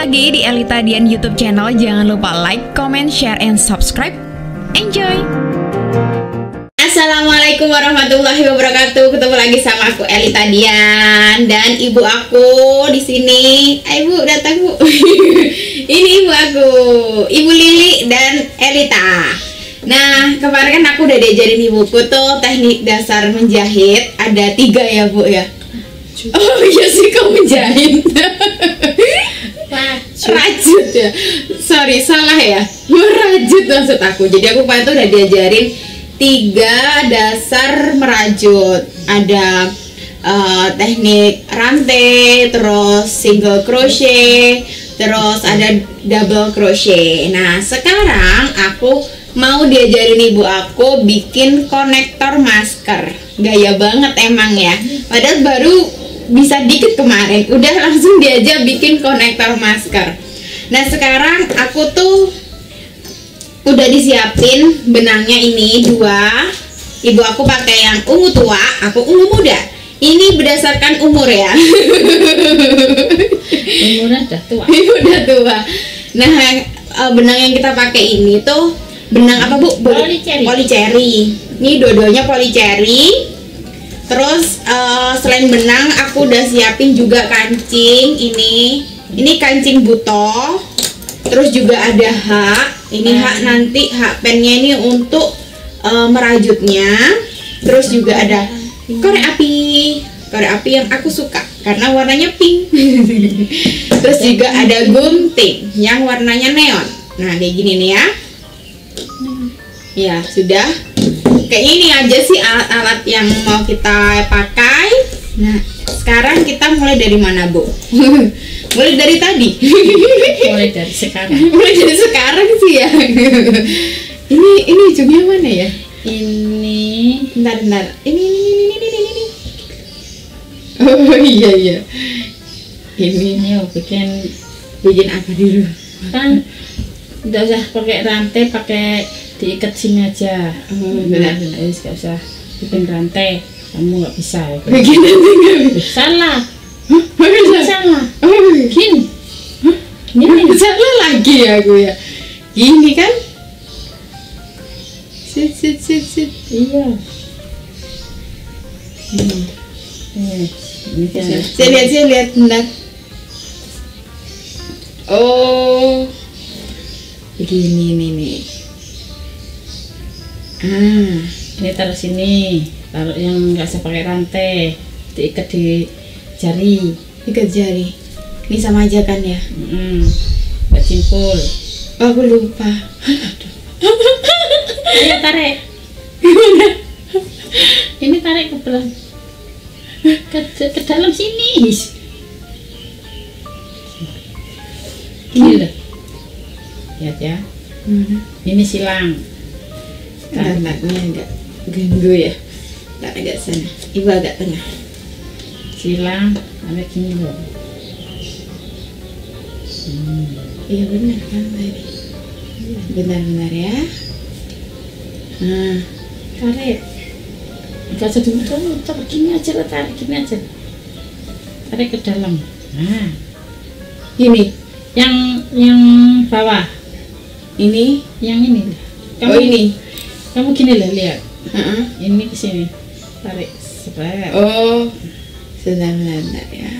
lagi di Elita Dian YouTube channel. Jangan lupa like, comment, share, and subscribe. Enjoy! Assalamualaikum warahmatullahi wabarakatuh. Ketemu lagi sama aku Elita Dian dan ibu aku di sini. Ibu datang, Bu. Ini ibu aku, Ibu Lili dan Elita. Nah, kemarin kan aku udah diajarin ibuku tuh teknik dasar menjahit. Ada 3 ya, Bu ya. Oh iya sih, kau menjahit. Rajut ya. Sorry, salah ya. Merajut maksud aku. Jadi aku kemarin tuh udah diajarin 3 dasar merajut. Ada teknik rantai, terus single crochet, terus ada double crochet. Nah, sekarang aku mau diajarin ibu aku bikin konektor masker. Gaya banget emang ya. Padahal baru bisa dikit kemarin, udah langsung diajak bikin konektor masker. Nah, sekarang aku tuh udah disiapin benangnya ini 2. Ibu aku pakai yang ungu tua, aku ungu muda. Ini berdasarkan umur ya. Umurnya udah tua. Udah tua. Nah, benang yang kita pakai ini tuh benang apa, Bu? Polycherry. Polycherry. Ini dua-duanya polycherry. Terus selain benang aku udah siapin juga kancing ini kancing butoh. Terus juga ada hak. Ini hak nanti hak pennya ini untuk merajutnya. Terus juga ada korek api yang aku suka karena warnanya pink. Terus juga ada gunting yang warnanya neon. Nah, kayak gini nih ya. Ya, sudah. Kayak ini aja sih alat-alat yang mau kita pakai. Nah, sekarang kita mulai dari mana, Bu? Mulai dari tadi. Mulai dari sekarang. Mulai dari sekarang sih ya. Ini ujungnya mana ya? Ini Bentar. Ini. Oh iya. Ini bikin apa dulu? kan nggak usah pakai rantai, pakai diikat sini aja. Benar. Nggak usah bikin rantai, kamu nggak bisa ya. Begini tinggal. Salah. Salah. Salah. Oh, Gini. ini salah lagi ya aku ya. Gini kan? Sit. Iya. Ini kan. Saya lihat bentar. Oh, begini nih. Ini taruh sini, taruh yang nggak usah pakai rantai, diikat di jari. Ikat jari. Ini sama aja kan ya? Nggak simpul. Oh, aku lupa. Ayo tarik. Gimana? Ini tarik ke belakang. Ke dalam sini. Gini loh. Lihat ya. Ini silang. Enggak, ini agak ganggu ya. Enggak agak sana. Ibu agak tengah. Silang ada gini loh. Iya benar kan tadi. Benar ya. Nah, Tarik. Enggak usah dimuter-muter, gini aja lah, tarik gini aja. Tarik ke dalam. Nah, ini. yang bawah. Ini. Yang ini. Oh, ini. Kamu gini loh, lihat. Heeh. Ini ke sini. Tarik. Seret. Oh, benar ya.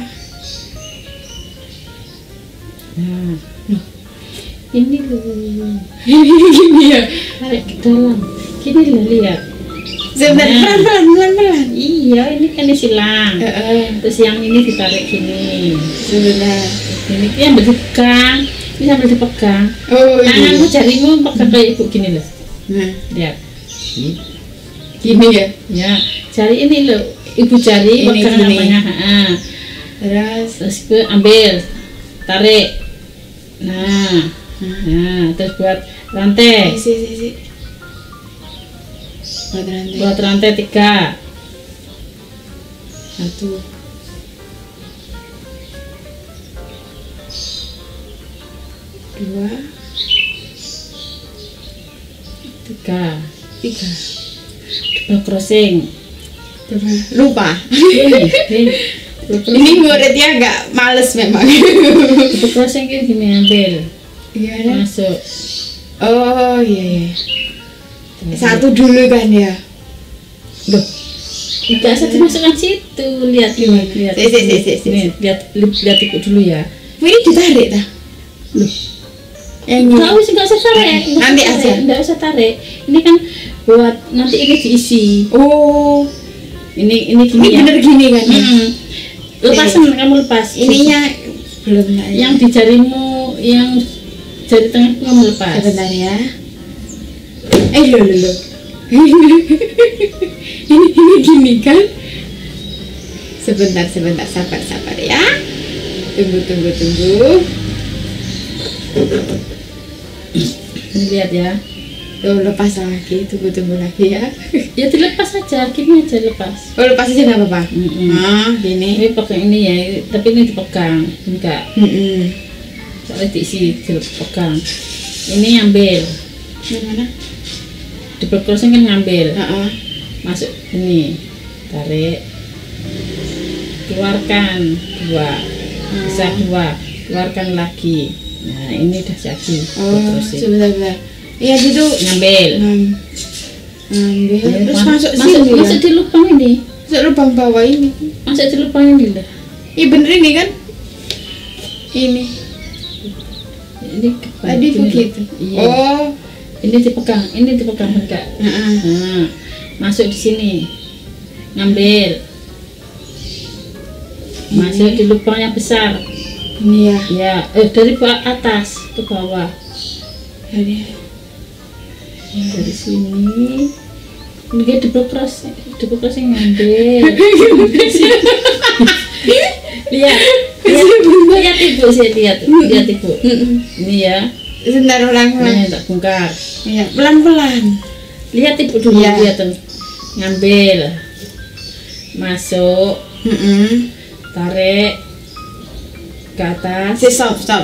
Nah, ini loh. Gini ya. Tarik ke dalam. Gini loh, lihat. Sebentar, pelan. Iya, ini kan disilang. Terus yang ini ditarik gini. Sebentar. Ini yang berpegang. Ini sambil dipegang. Oh, Tanganmu, iya. jarimu pegang kayak ibu gini loh. Nah, Lihat. gini ya. Ya, jari ini loh. Ibu jari Ini pegang gini. namanya. Terus ibu ambil, tarik. Nah, terus buat rantai. Si. Buat rantai 3. 1. 2. 3. 3. Double crossing. Lupa. Ini Ini muridnya agak males memang. Double crossing kan gini, ambil Iya. masuk. Oh iya. Satu dulu kan ya. Loh, tidak usah dimasukkan situ. Lihat ini, lihat. Si. Nih, lihat ikut dulu ya. Ini ditarik dah. Loh, Yang nggak usah tarik. Nanti aja. Nggak usah tarik. Ini kan buat nanti ini diisi. Oh, Ini ini gini ya. bener gini kan? Ya? Lepasan, kamu lepas. Ininya belum lah ya. Yang di jarimu, yang jari tengah kamu lepas. Sebentar ya. Loh. ini gini kan? Sebentar, sabar ya. Tunggu. Lihat ya. Tuh, lepas lagi, tunggu lagi ya. Ya dilepas aja, gini aja lepas. Oh, lepas aja nggak apa-apa. Gini. Ini pegang ini ya, tapi ini dipegang, enggak. Soalnya diisi, dipegang. Ini ambil. Yang mana? Double crossing kan ngambil. Masuk. Ini tarik, keluarkan 2, bisa 2, keluarkan lagi. Nah ini udah jadi. Oh, Terus sebentar. Iya gitu. ngambil. Ngambil. Ya, Terus masuk masuk sini ya. di lubang ini. Masuk lubang bawah ini. Masuk di lubang ini lah. Iya bener ini kan? Ini. Ini Tadi gini. begitu. Iya. Oh. Ini dipegang enggak? Nah, masuk di sini. Ngambil. Masuk di lubang yang besar. Ini ya. Ya, dari atas ke bawah. Dari Dari sini. Ini kayak double crossing ngambil. lihat ibu sih, lihat ibu. Ini ya. Sebentar ulang. Ini tak bongkar. Iya, pelan-pelan. Lihat ibu dulu, Ya. lihat ngambil. Masuk, tarik ke atas.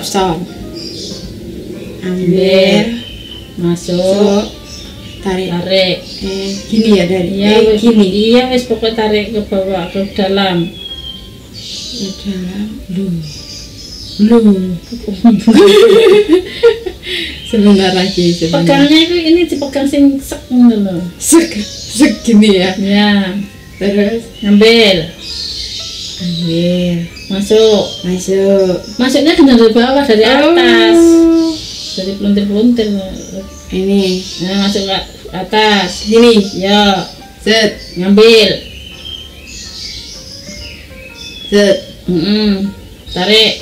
Stop. Ambil, masuk, tarik. Gini ya dari. Iya, Gini. iya wis pokoknya tarik ke bawah ke dalam. Ke dalam. Belum. Sebentar lagi. Pegangnya itu ini dipegang sing sek ngono. Sek gini ya. Ya, Terus ambil, masuk. Masuknya dari bawah, dari atas. Dari peluntir-peluntir. Ini. Nah, masuk ke atas. Gini. Ya, Set. ngambil. Set. Tarik.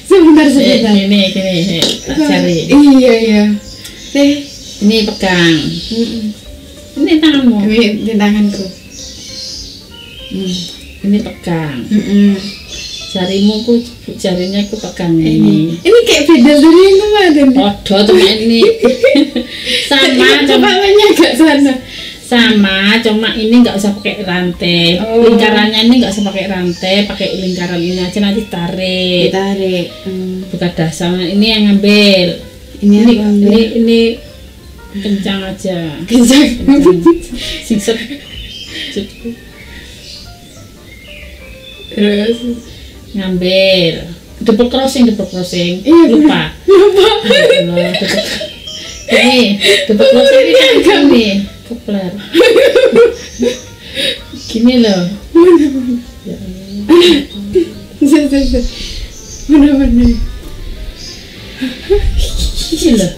Sebentar. Ini tak cari. Iya. Ini pegang. Ini tanganmu. Ini tanganku. Ini pegang. Jarimu jarinya aku pegang ini. Ini kayak beda dari yang kemarin. Podo teman ini. Sama, cuma Kepalanya agak sana. sama, cuma ini nggak usah pakai rantai. Oh. Lingkarannya ini nggak usah pakai rantai, pakai lingkaran ini aja nanti tarik. Ditarik. Buka dasar. Ini yang ngambil. Ini kencang aja. Kencang. Singset. Terus Ngambil. Double crossing. Iya, Lupa. Ini double crossing ini kan gini. Kepler. Gini loh. Bener-bener. Ini loh.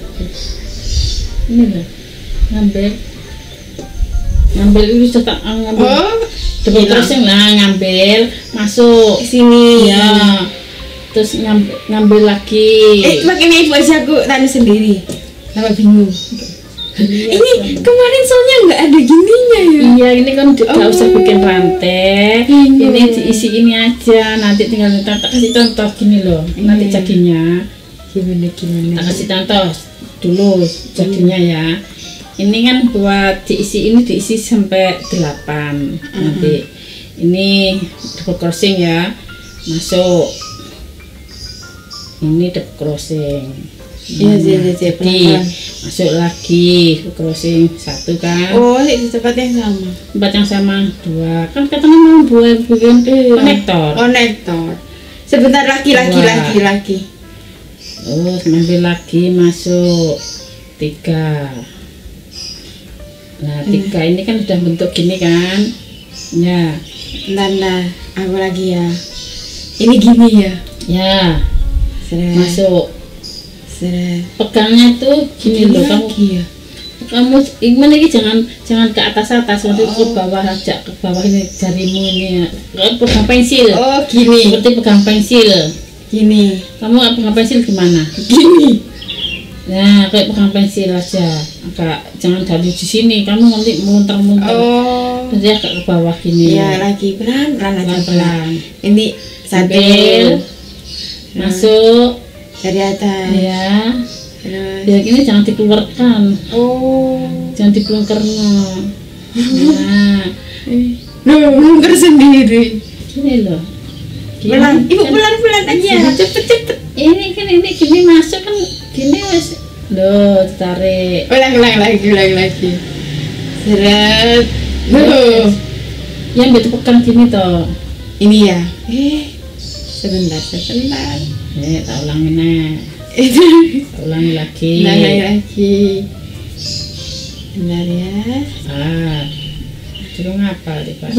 Ngambil ini sudah tak ngambil. Oh, Double crossing lah, ngambil, masuk sini. ya, terus ngambil lagi. Pakai ibu aja aku tanya sendiri. Tambah bingung. Ini kemarin soalnya nggak ada gininya ya. Iya, ini kan nggak usah bikin rantai. Iya. Ini diisi ini aja. Nanti tinggal tak kasih contoh gini loh. Nanti jadinya. Gimana? Tak kasih contoh dulu jadinya ya. Ini kan buat diisi sampai 8. Nanti ini double crossing ya. Masuk. Ini double crossing. Iya sih, Jadi pelan-pelan. masuk lagi crossing 1 kan. Oh, di tempat yang sama. Tempat yang sama 2 kan katanya mau buat bikin konektor. Konektor. Sebentar lagi Dua. lagi. Terus ngambil lagi masuk 3. Nah 3 ini kan udah bentuk gini kan. Ya. Bentar, aku lagi ya. Ini gini ya. Ya. Seret. Masuk. Seret. Pegangnya tuh gini loh kamu. lagi ya. Kamu gimana ini jangan ke atas nanti ke bawah aja, ke bawah ini jarimu ini. Kayak pegang pensil. Oh, gini. Seperti pegang pensil. Gini. Kamu pegang pensil gimana? Gini. Nah, kayak pegang pensil aja. Agak jangan dari di sini. Kamu nanti muter-muter. Oh. Nanti agak ke bawah gini. Iya, lagi pelan-pelan aja. Pelan-pelan. Ini satu. Ambil. Masuk. Dari atas. Ya. Terus. Ya ini jangan dikeluarkan. Oh. Jangan dibelungkerno. Nah, Nungker sendiri. gini loh. Gini, Pelan. Ibu kan- pelan-pelan aja. Iya. Cepet-cepet. Ini kan ini gini masuk kan gini wes. Loh, ditarik. Ulang lagi. Seret. Loh. Yang betul pegang gini toh. Ini ya. Sebentar. Tak ulangin Itu. tak ulangi lagi. Lagi. Bentar ya. Dulu ngapa deh Pak?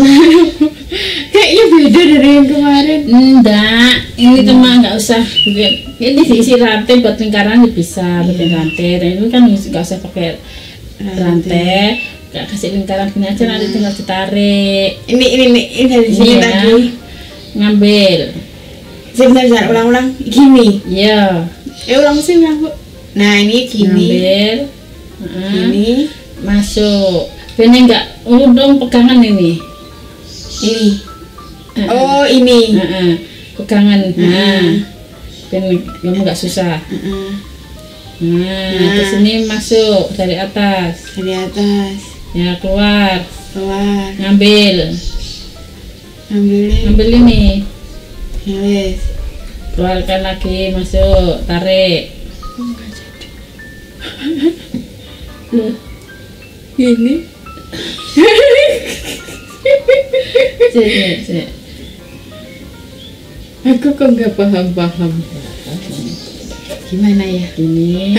Kayaknya beda dari yang kemarin. Enggak, ini cuma nggak usah bikin. Ini diisi rantai buat lingkaran bisa bikin rantai. Dan ini kan nggak usah pakai rantai. Nggak kasih lingkaran gini aja nanti tinggal ditarik. Ini dari sini Iya. tadi. Ngambil. Sebentar, ulang-ulang. Gini. Iya. Ulang Bu. Nah, ini gini. Ngambil. Ini. Masuk. Ini enggak dong pegangan ini. Ini. Oh, ini. Pegangan. Nah. Ben kamu enggak susah. Nah, ke sini masuk dari atas. Dari atas. Ya, keluar. Ambil. Ambil ini. Ya wes. Keluarkan lagi, masuk, tarik. Loh, Ini. cek. Aku kok nggak paham. Gimana ya? Ini,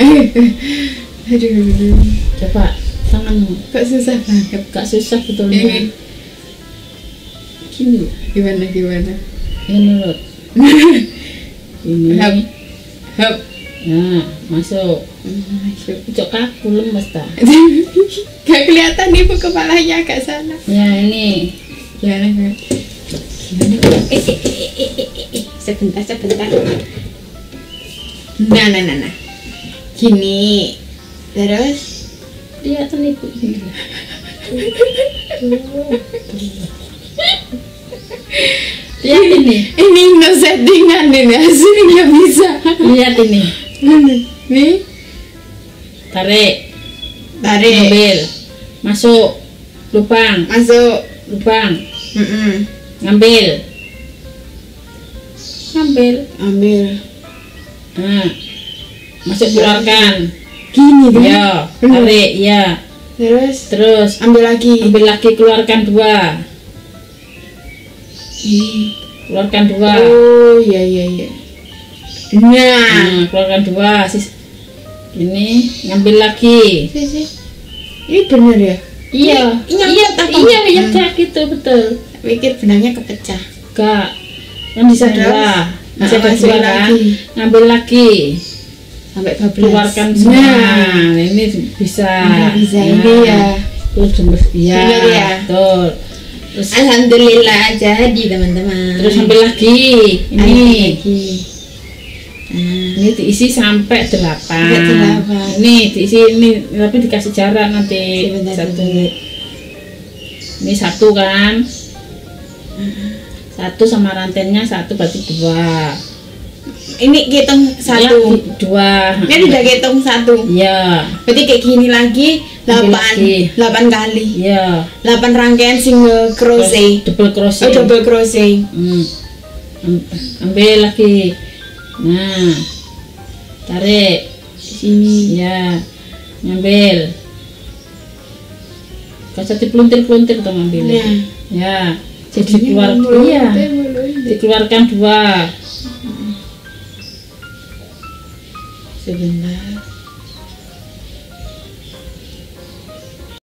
Aduh. coba tanganmu. Kok susah banget. Gak susah betulnya. Ini. Gini, Gimana? ini nurut. Ini. Hop. Nah, masuk. Masuk. Cok kaku lemes ta. Gak kelihatan ibu kepalanya agak sana. Ya ini. Gimana? Sebentar. Nah. Gini. Terus. Lihat ibu ini. Lihat ini. Ini no settingan ini asli nggak bisa. Lihat ini. Nih. Tarik. Tarik. Ambil. Masuk. Lubang. Masuk. Lubang. Mm-mm. Ngambil. Ambil. Nah. Masuk, keluarkan. Gini kan? Ya, tarik, ya. Terus Ambil lagi. ambil lagi, keluarkan 2. Keluarkan 2. Oh iya. Nah. Nah, keluarkan 2. Ini ngambil lagi. Ini bener ya? Iya, Iya, kayak gitu, betul. Pikir benangnya kepecah. Enggak. Kan bisa Terus? 2. Bisa ada Masukin 2 kan? lagi. Ngambil lagi. Sampai 12. Keluarkan semua. Nah. Ini bisa. Bisa Nah, ini ya. Terus iya. Bener ya? Betul. Terus Alhamdulillah jadi teman-teman. terus ambil lagi. Ini. lagi. Ini diisi sampai 8. Sampai 8. Ini diisi ini tapi dikasih jarak nanti. Sebentar, Satu. sebentar. Ini 1 kan? 1 sama rantainya 1 berarti 2. Ini hitung 1. 2. Ini udah hitung 1. Iya. Berarti kayak gini lagi Ambil 8. lagi. 8 kali. Iya. 8 rangkaian single crochet. Double crochet. Oh, double crochet. Ambil lagi. Nah. Tarik. sini. Ya, ngambil. Gak usah dipeluntir-peluntir tuh ngambilnya. Nah, Ya, jadi dikeluarkan 2. Sebentar.